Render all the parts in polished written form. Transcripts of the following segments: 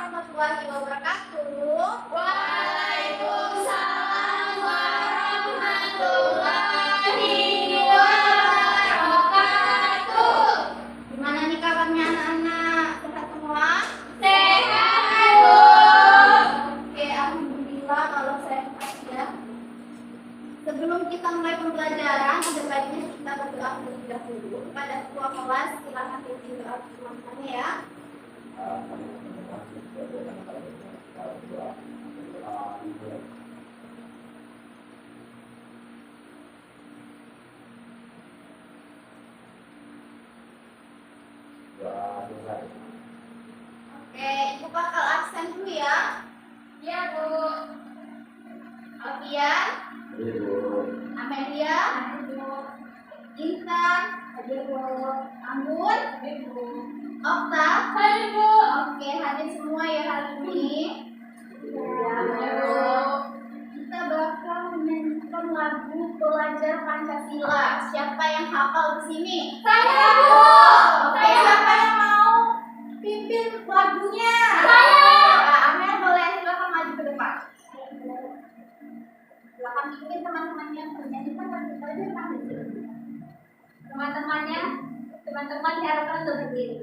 warahmatullahi wabarakatuh. Waalaikumsalam warahmatullahi wabarakatuh. Gimana nih kabarnya anak-anak? Sehat semua? Sehat, Bu. Oke, alhamdulillah kalau sehat ya. Sebelum kita mulai pembelajaran, ada baiknya kita berdoa terlebih dahulu kepada ketua kelas. Silakan pimpin doa pertemuannya ya. Oke, Ibu bakal absen dulu ya. Ya, Bu. Alfian, Amelia, Intan, Anggun, Okta. Hai, Bu. Oke, hadir semua ya hari ini. Kita bakal menyanyikan lagu Pelajar Pancasila. Siapa yang hafal di sini? Saya, Bu. Oke, siapa yang mau pimpin lagunya? Saya. Nah, Amel boleh silakan maju ke depan. Silakan pimpin teman-teman yang menyanyikan lagu Pelajar Pancasila. Teman-teman diharapkan untuk berdiri.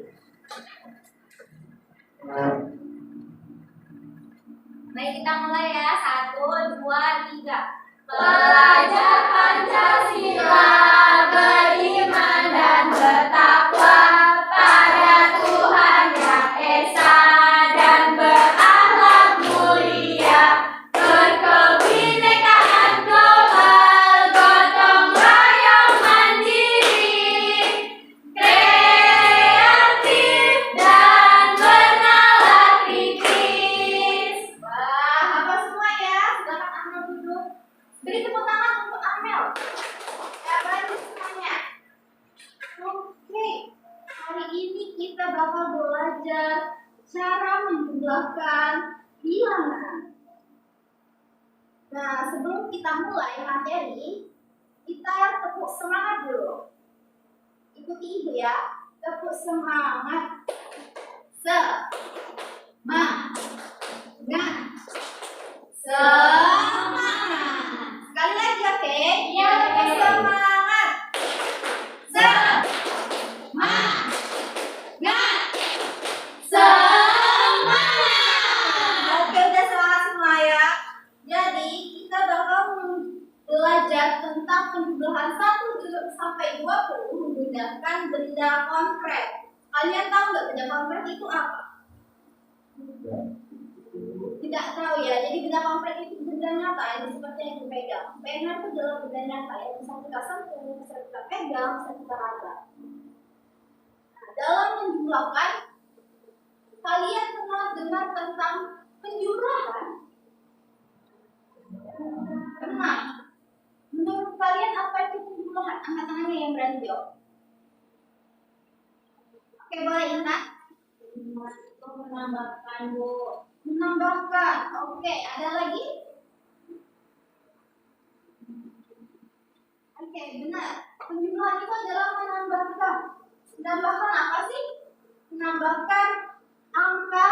Baik, kita mulai ya. 1, 2, 3. Pelajar Pancasila beriman dan bertakwa pada Tuhan Yang Esa dan berakhlak mulia, berkebinekaan global, gotong royong mandiri, kreatif dan bernalar kritis. Wah, hafal semua ya. Silakan Amel duduk. Beri tepuk tangan untuk Amel. Ya, baik semuanya. Oke, hari ini kita bakal belajar cara menjumlahkan bilangan. Nah, sebelum kita mulai materi, kita tepuk semangat dulu. Ikuti Ibu ya. Tepuk semangat. Semangat. Semangat. Sekali lagi oke? Iya, oke. Semangat. Semangat. Semangat. Oke, udah semangat semua ya. Jadi kita bakal belajar tentang penjumlahan 1 sampai 20 menggunakan benda konkret. Kalian tahu nggak benda konkret itu apa? Tidak tahu ya. Jadi benda konkret itu benda nyata yang seperti yang dipegang. Pena itu adalah benda nyata yang bisa kita sentuh, bisa kita pegang, bisa kita raba. Nah, dalam menjumlahkan, kalian pernah dengar tentang penjumlahan? Pernah. Menurut kalian apa itu penjumlahan? Angkat tangannya yang berani jawab. Oke, boleh Intan? Menambahkan, Bu. Menambahkan. Oke, ada lagi? Oke, benar. Penjumlahan itu adalah menambahkan. Menambahkan apa sih? Menambahkan angka,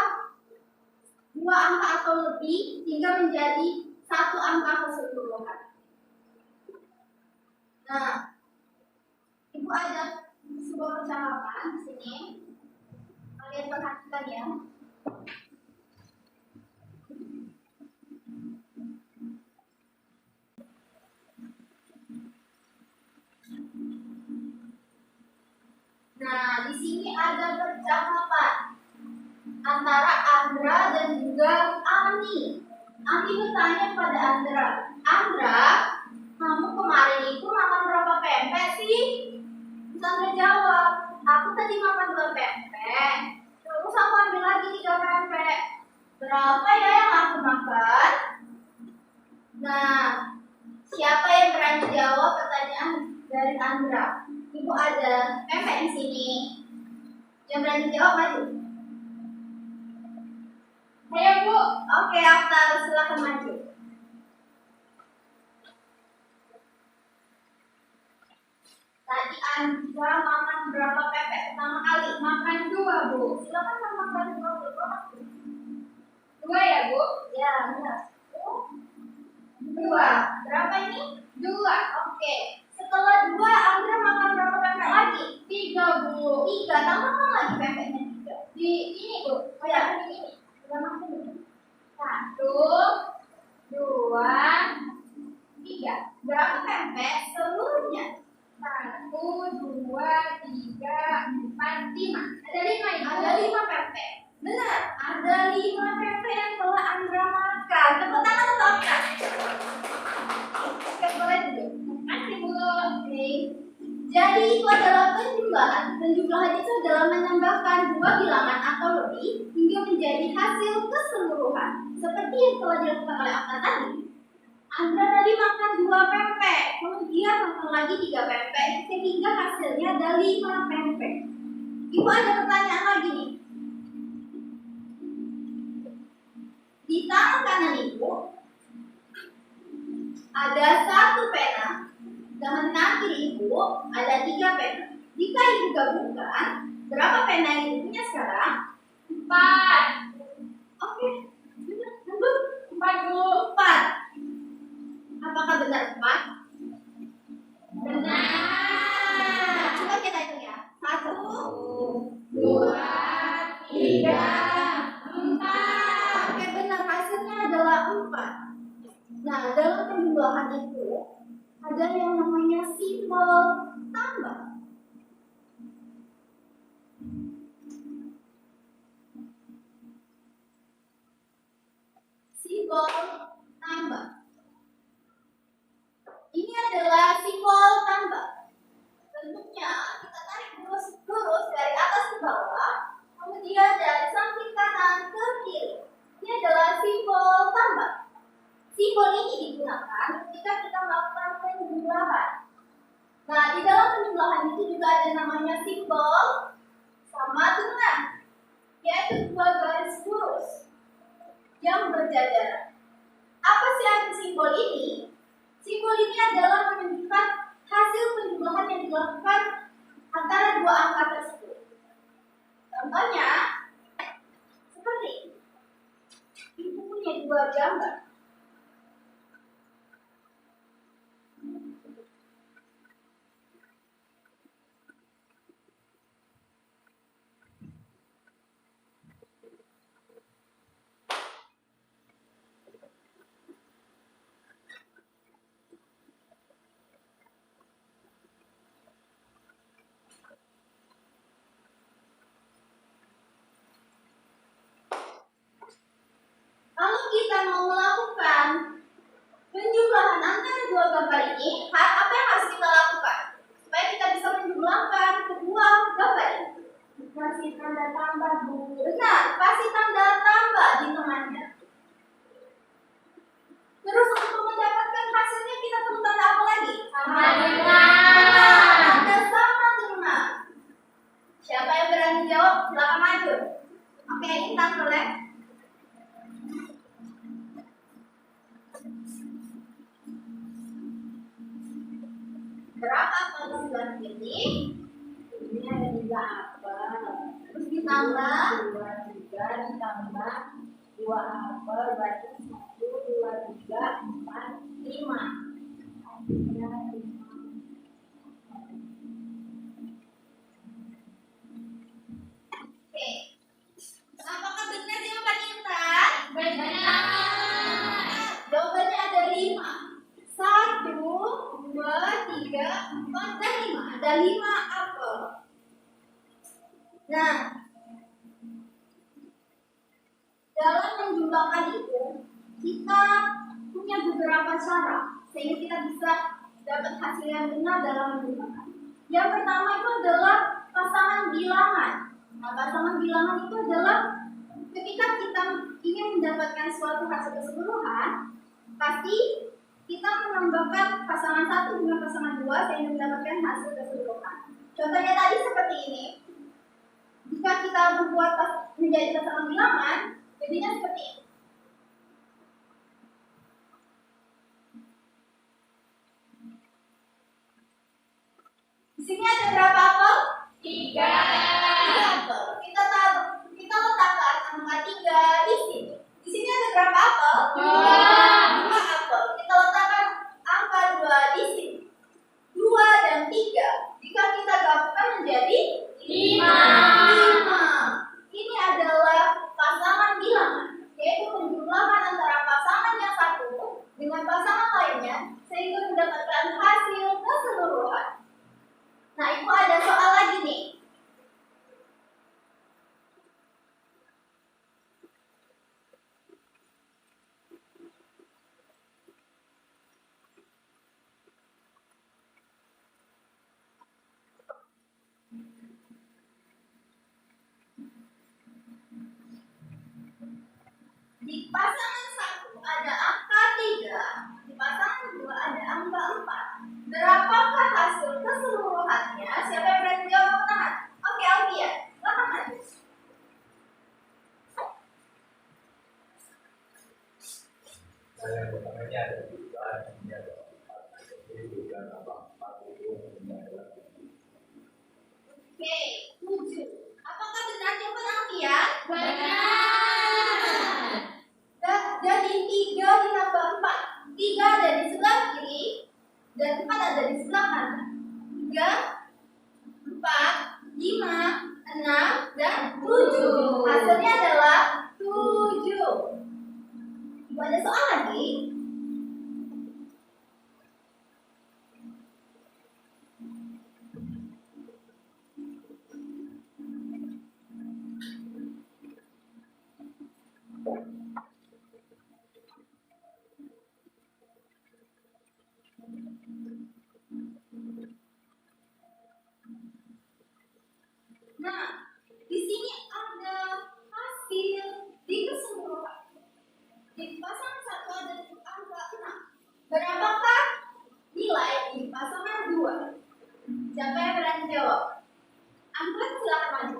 2 angka atau lebih hingga menjadi 1 angka keseluruhan. Nah, Ibu ada sebuah percakapan di sini. Kalian perhatikan ya. Nah, di sini ada percakapan antara Andra dan juga Ani. Ani bertanya pada Andra, Andra, kamu kemarin itu makan berapa pempek sih? Terus Andra jawab, aku tadi makan 2 pempek. Terus aku ambil lagi 3 pempek. Berapa ya yang aku makan? Nah, siapa yang berani jawab pertanyaan dari Andra? Ibu ada pempek di sini. Yang berani jawab maju. Ayo, Bu. Oke, Okta, silakan maju. Tadi Andra makan berapa pempek pertama kali? Makan 2, Bu. Silakan makan 2 pempek. 2 ya, Bu? Ya, benar. 2. Berapa ini? 2. Oke. Setelah 2, Andra makan berapa pempek lagi? 3, Bu. 3. Tambahkan lagi pempeknya 3. Di ini, Bu. Oh ya, ini. Udah makan dulu. 1, 2, 3. Berapa pempek seluruhnya? 1, 2, 3, 4, 5. Ada 5 Ibu. Ada 5 pempek. Benar, ada 5 pempek yang telah Andra makan. Tepuk tangan untuk Andra. Oke, boleh duduk. Makasih, Bu. Oke. Jadi itu adalah penjumlahan. Penjumlahan itu adalah menambahkan 2 bilangan atau lebih hingga menjadi hasil keseluruhan. Seperti yang telah dilakukan oleh Akta tadi. Andra tadi makan 2 pempek, kemudian makan lagi 3 pempek, sehingga hasilnya ada 5 pempek. Ibu ada pertanyaan lagi nih. Di tangan kanan ibu ada 1 pena, tangan kiri ibu ada 3 pena. Jika ibu gabungkan, berapa pena yang ibu punya sekarang? 4. Oke, benar. Tunggu. 4, Bu. 4. Apakah benar 4? Benar. Coba kita hitung ya. 1, 2, 3, 4. Oke, benar. Hasilnya adalah 4. Nah, dalam penjumlahan itu ada yang namanya simbol tambah. Simbol tambah. Ini adalah simbol tambah. Bentuknya kita tarik lurus dari atas ke bawah, kemudian dari samping kanan ke kiri. Ini adalah simbol tambah. Simbol ini digunakan ketika kita melakukan penjumlahan. Nah, di dalam penjumlahan itu juga ada namanya simbol sama dengan, yaitu 2 garis lurus yang berjajaran. Apa sih arti simbol ini? Simbol ini adalah menunjukkan hasil penjumlahan yang dilakukan antara 2 angka tersebut. Contohnya, seperti ini. Ibu punya 2 gambar. Kalau kita mau melakukan penjumlahan antara 2 gambar ini, apa yang harus kita lakukan? Supaya kita bisa menjumlahkan kedua gambar ini. Kasih tanda tambah, Bu. Benar, kasih tanda tambah di tengahnya. Terus untuk mendapatkan hasilnya kita perlu tanda apa lagi? Sama dengan. Tanda sama dengan. Siapa yang berani jawab? Silakan maju. Oke, Intan boleh. Berapa kali 9 ini? Ini ada 3 apel. Terus ditambah 2, 3 ditambah 2 apel berarti 1, 2, 3, 4, 5. Artinya 5. Oke. Apakah benar jawaban Intan? Benar. Jawabannya ada 5. 1, 2, 3, 4, dan 5. Ada 5 apel. Nah, dalam menjumlahkan itu, kita punya beberapa cara sehingga kita bisa dapat hasil yang benar dalam menjumlahkan. Yang pertama itu adalah pasangan bilangan. Nah, pasangan bilangan itu adalah ketika kita ingin mendapatkan suatu hasil keseluruhan, pasti kita menambahkan pasangan 1 dengan pasangan 2 sehingga mendapatkan hasil keseluruhan. Contohnya tadi seperti ini. Jika kita membuat menjadi pasangan bilangan, jadinya seperti ini. Di sini ada berapa apel? 3. 3 apel. Kita letakkan angka 3 di sini. Di sini yang pertamanya ada 3, ini ada 4. Jadi 3 tambah 4 itu ini adalah 7. Oke, 7. Apakah benar jawaban Alfian? Benar. Jadi 3 ditambah 4. 3 ada di sebelah kiri dan 4 ada di sebelah kanan. 3, 4, 5, 6, dan 7. Hasilnya adalah 7. Ibu ada soal lagi? Nah, di sini ada hasil di keseluruhan. Di pasangan 1 ada angka 6. Berapakah nilai di pasangan 2? Siapa yang berani jawab? Angkat silakan maju.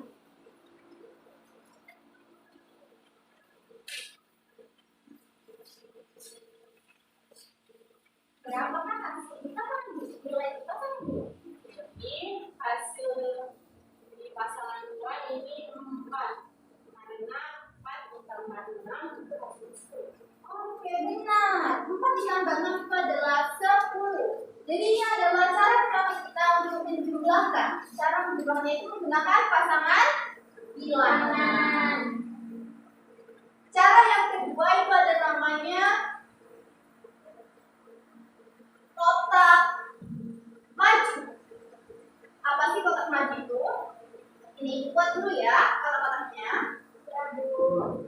Berapakah hasil di pasangan 2? Nilai di pasangan 2? Jadi hasil di pasangan 2 ini 4. Karena 4 ditambah 6 itu hasil 10. Oke, benar. 4 ditambah 6 itu adalah 10. Jadi ini adalah cara pertama kita untuk menjumlahkan. Cara menjumlahnya itu menggunakan pasangan bilangan. Cara yang kedua itu ada namanya kotak maju. Apa sih kotak maju itu? Ini buat dulu ya kotak-kotaknya. Aduh.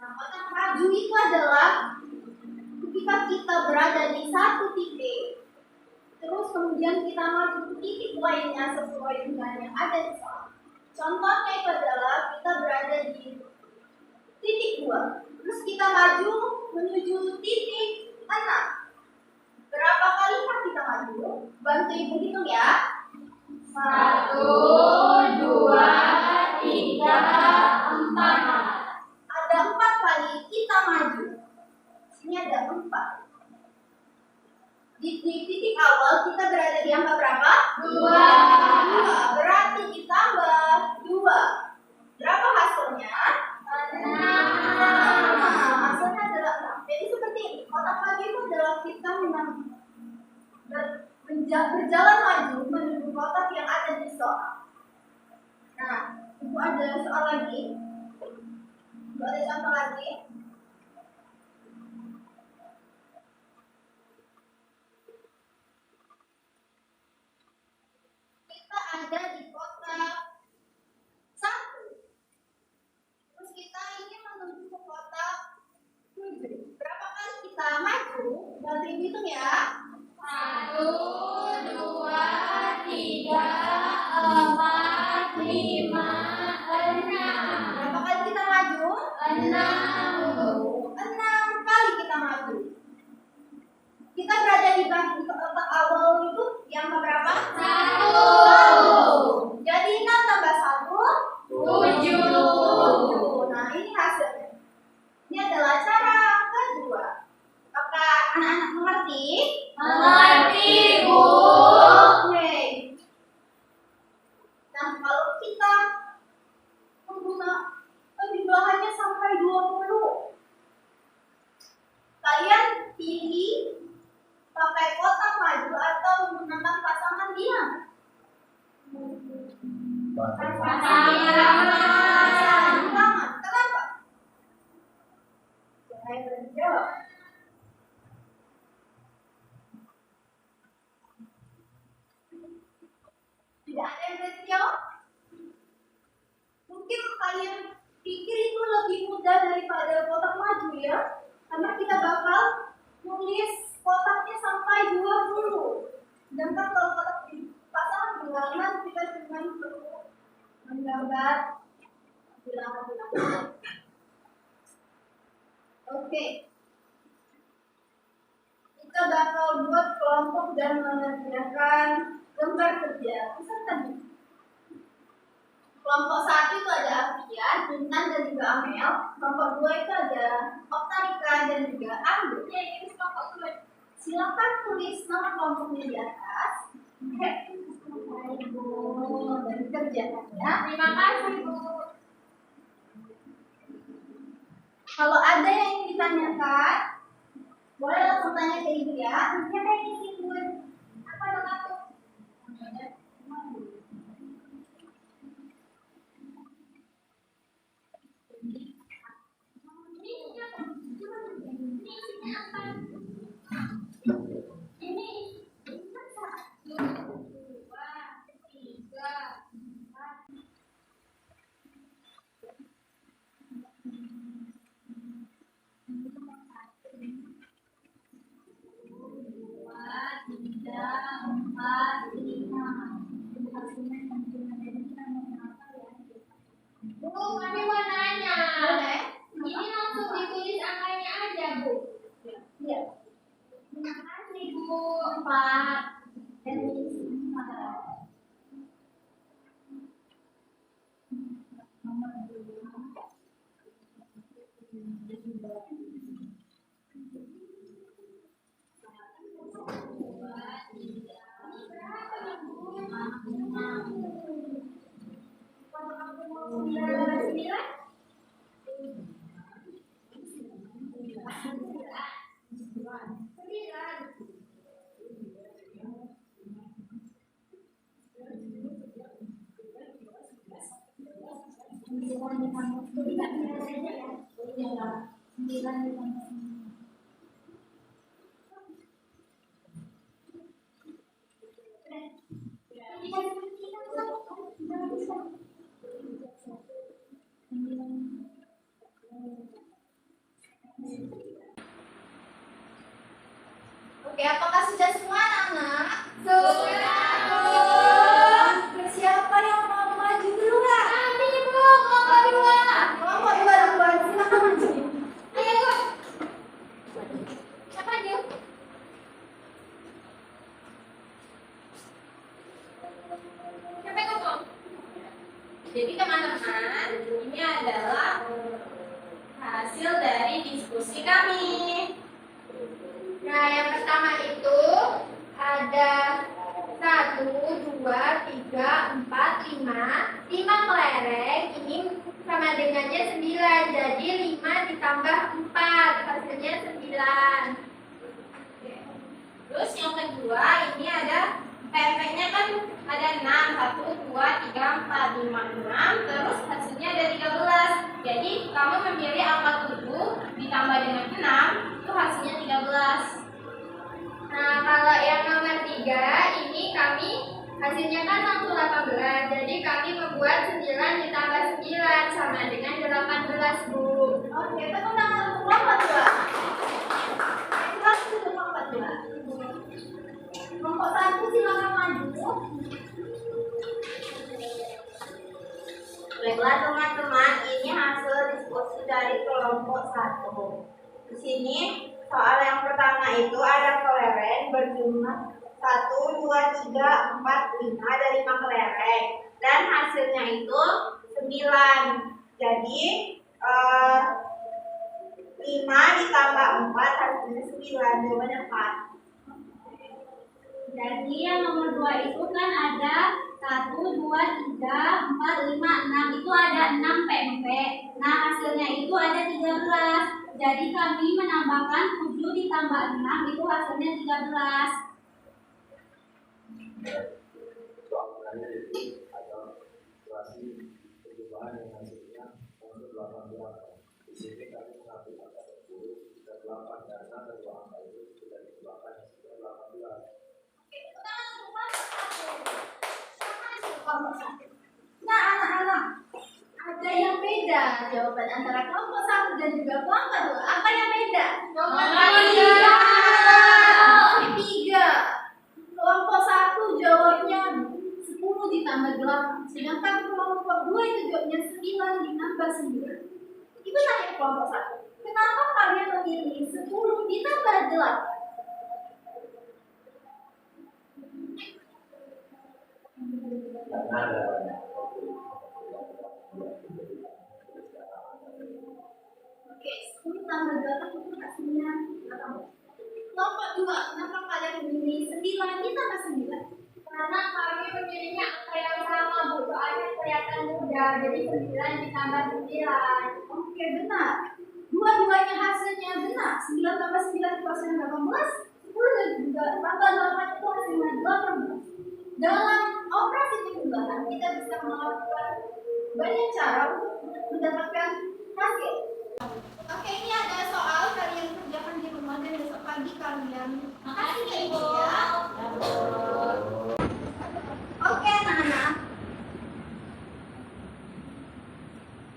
Nah, kotak maju itu adalah ketika kita berada di satu titik, terus kemudian kita maju ke titik lainnya sesuai dengan yang ada di sana. Contohnya itu adalah kita berada di titik 2, terus kita maju menuju titik 6. Berapa kali kita maju? Bantu ibu hitung ya. 1, 2, 3, 4. Ada 4 kali kita maju. Sini ada 4. Di titik awal kita berada di angka berapa? 2. Berarti ditambah 2. Berapa hasilnya? 6. Hasilnya adalah 6. Jadi seperti ini. Kotak maju itu adalah kita berjalan maju menuju kotak yang ada di soal. Nah, ibu ada soal lagi. Ibu ada contoh lagi. Kita ada di kotak 1. Terus kita ingin menuju ke kotak 7. Berapa kali kita maju? Bantu ibu hitung ya. 1, 2, 3, 4, 5, 6. Berapa kali kita maju? 6. 6 kali kita maju. Kita berada di kotak awal itu yang berapa? 1. Jadi 6 tambah 1 7. Nah, ini hasilnya. Ini adalah cara kedua. Apakah anak-anak mengerti? Mengerti, Bu. Oke. Nah, kalau kita menggunakan penjumlahannya sampai 20, kalian pilih pakai kotak maju atau menggunakan pasangan bilangan? Pasangan bilangan. Kenapa? Saya berjawab. Tidak ada yang berjawab. Mungkin kalian pikir itu lebih mudah daripada kotak maju ya, karena kita bakal nulis kotaknya sampai sampai 20. Sedangkan kalau pasangan bilangan kita cuma perlu menggambar bilangan-bilangan. Oke. Kita bakal buat kelompok dan mengerjakan gambar kerja. Peserta nih. Kelompok 1 itu ada Afian, Intan dan juga Amel. Kelompok 2 itu ada Oktarika dan juga Anggun. Silakan tulis nama kelompoknya di atas. Dan kerjakan ya. Terima kasih, Bu. Kalau ada yang ingin ditanyakan, boleh langsung tanya ke Ibu ya. Nanti ada yang isi buat apa nama tuh? Bu, kami mau nanya. Boleh? Ini langsung ditulis angkanya aja, Bu. Iya. Terima kasih, Bu. 4. Dan isi. Oke, apakah sudah semua anak-anak? Siapa yang mau maju duluan? Kami, Bu. Kelompok 2. Kelompok duluan, silakan maju. Ayo, Bu. Siapa dia? Siapa yang ngomong? Jadi teman-teman, ini adalah hasil dari diskusi kami. Nah, yang pertama itu ada 1, 2, 3, 4, 5. 5 kelereng ini sama dengannya 9. Jadi 5 ditambah 4 hasilnya 9. Terus yang kedua, ini ada PMP-nya kan ada 6, 1, 2, 3, 4, 5, 6. Terus hasilnya ada 13. Jadi kamu memilih angka 7 ditambah dengan 6, itu hasilnya 13. Nah, kalau yang nomor 3 ini kami hasilnya kan langsung 18. Jadi kami membuat 9 ditambah 9 sama dengan 18, Bu. Oke, tepuk tangan untuk kelompok 2. Silakan untuk kelompok 2. Kelompok 1 silakan maju. Baiklah teman-teman, ini hasil diskusi dari kelompok 1. Di sini soal yang pertama itu ada kelereng berjumlah 1, 2, 3, 4, 5, ada 5 kelereng. Dan hasilnya itu 9. Jadi 5 ditambah 4 hasilnya 9. Jawabannya 4. Jadi yang nomor 2 itu kan ada 1, 2, 3, 4, 5, 6. Itu ada 6 PMP. Nah, hasilnya itu ada 13. Jadi kami menambahkan 7 ditambah 6 itu hasilnya 13. Soalnya itu ada operasi perubahan yang hasilnya untuk 18. Di sini kami mengambil angka 10 dan 8 karena kedua angka itu sudah dikeluarkan hasilnya 18. Nah, anak-anak, ada yang beda jawaban antara kelompok 1 dan juga kelompok 2. Apa yang beda? Nomor 3. 9. Ibu tanya kelompok 1. Kenapa kalian memilih 10 ditambah 8? Karena ada Oke, 10 tambah 8 itu tak 9. Kelompok 2, kenapa kalian memilih 9 ditambah 9? Karena kami memilihnya angka yang sama, Bu. Soalnya kelihatan mudah, jadi 9 ditambah 9. Oke, benar. Dua-duanya hasilnya benar. 9 tambah 9 itu hasilnya 18. 10 dan juga tambah 8 itu hasilnya 18. Dalam operasi penjumlahan, kita bisa melakukan banyak cara untuk mendapatkan hasil. Oke, ini ada soal kalian kerjakan di rumah dan besok pagi kalian kasih ke ibu ya. Oke, anak-anak.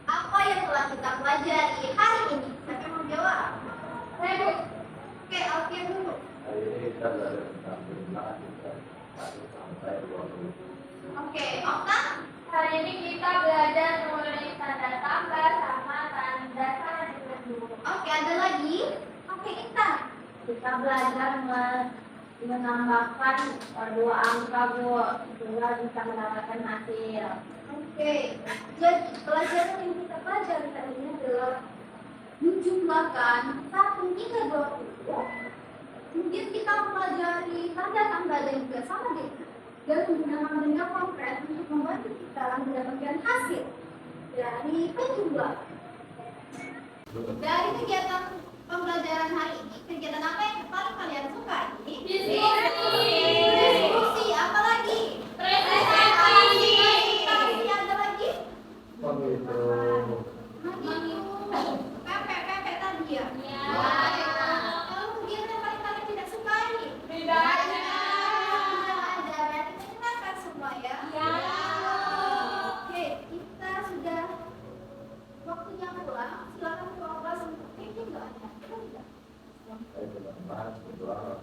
Apa yang telah kita pelajari hari ini? Siapa yang mau jawab? Saya, Bu. Oke, Alfian dulu. hari ini kita belajar tentang penjumlahan juga 1 sampai 20. Oke, Okta. Hari ini kita belajar menulis tanda tambah sama tanda sama dengan dulu. Oke, ada lagi? Oke, Intan. Kita belajar menambahkan dua angka, Bu, sehingga bisa mendapatkan hasil. Oke, jadi pelajaran yang kita pelajari hari ini adalah menjumlahkan 1 hingga 20. Kemudian kita mempelajari tanda tambah dan juga sama dengan dan menggunakan benda konkret untuk membantu kita mendapatkan hasil dari penjumlahan. Dari kegiatan pembelajaran hari ini, kegiatan apa yang paling kalian suka ini? Diskusi, apa lagi? Presentasi, ada lagi? Begitu. Pepe tadi ya? Kalau kegiatan yang paling kalian tidak sukai? Bedanya. Ada, berarti menyenangkan semua ya? Oke, kita sudah waktunya pulang. Silakan keluar kelas untuk meeting nggak ada? Saya bermanfaat, berdoa,